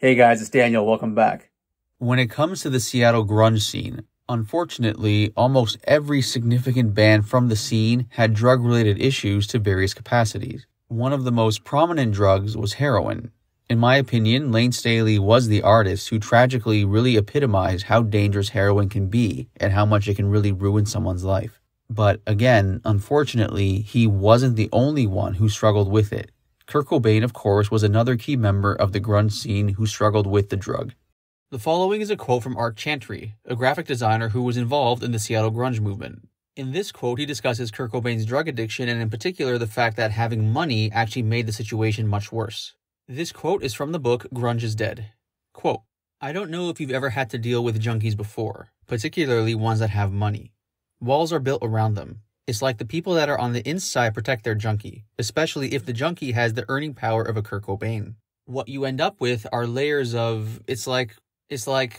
Hey guys, it's Daniel. Welcome back. When it comes to the Seattle grunge scene, unfortunately, almost every significant band from the scene had drug-related issues to various capacities. One of the most prominent drugs was heroin. In my opinion, Lane Staley was the artist who tragically really epitomized how dangerous heroin can be and how much it can really ruin someone's life. But again, unfortunately, he wasn't the only one who struggled with it. Kurt Cobain, of course, was another key member of the grunge scene who struggled with the drug. The following is a quote from Art Chantry, a graphic designer who was involved in the Seattle grunge movement. In this quote, he discusses Kurt Cobain's drug addiction and in particular the fact that having money actually made the situation much worse. This quote is from the book Grunge is Dead. Quote, "I don't know if you've ever had to deal with junkies before, particularly ones that have money. Walls are built around them. It's like the people that are on the inside protect their junkie, especially if the junkie has the earning power of a Kurt Cobain. What you end up with are layers of, it's like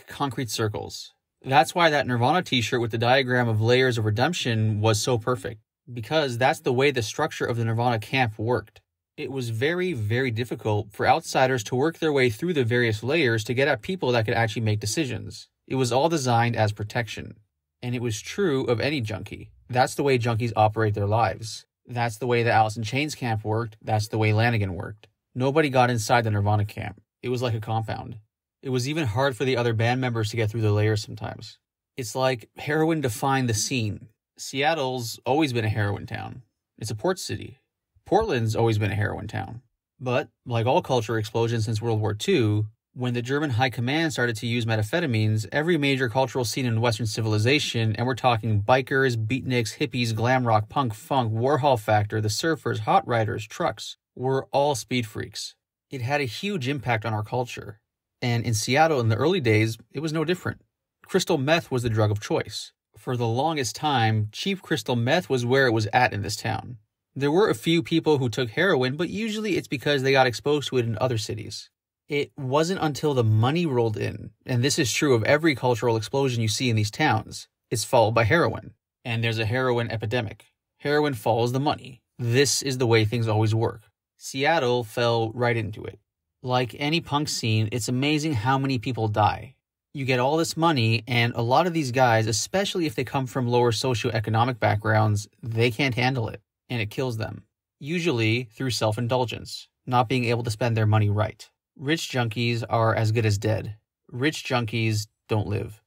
concrete circles. That's why that Nirvana t-shirt with the diagram of layers of redemption was so perfect, because that's the way the structure of the Nirvana camp worked. It was very, very difficult for outsiders to work their way through the various layers to get at people that could actually make decisions. It was all designed as protection. And it was true of any junkie. That's the way junkies operate their lives. That's the way the Alice in Chains camp worked. That's the way Lanigan worked. Nobody got inside the Nirvana camp. It was like a compound. It was even hard for the other band members to get through the layers sometimes. It's like heroin defined the scene. Seattle's always been a heroin town. It's a port city. Portland's always been a heroin town. But, like all culture explosions since World War II, when the German high command started to use methamphetamines, every major cultural scene in Western civilization, and we're talking bikers, beatniks, hippies, glam rock, punk, funk, Warhol Factor, the surfers, hot riders, trucks, were all speed freaks. It had a huge impact on our culture. And in Seattle in the early days, it was no different. Crystal meth was the drug of choice. For the longest time, cheap crystal meth was where it was at in this town. There were a few people who took heroin, but usually it's because they got exposed to it in other cities. It wasn't until the money rolled in, and this is true of every cultural explosion you see in these towns, it's followed by heroin. And there's a heroin epidemic. Heroin follows the money. This is the way things always work. Seattle fell right into it. Like any punk scene, it's amazing how many people die. You get all this money, and a lot of these guys, especially if they come from lower socioeconomic backgrounds, they can't handle it, and it kills them. Usually through self-indulgence, not being able to spend their money right. Rich junkies are as good as dead. Rich junkies don't live.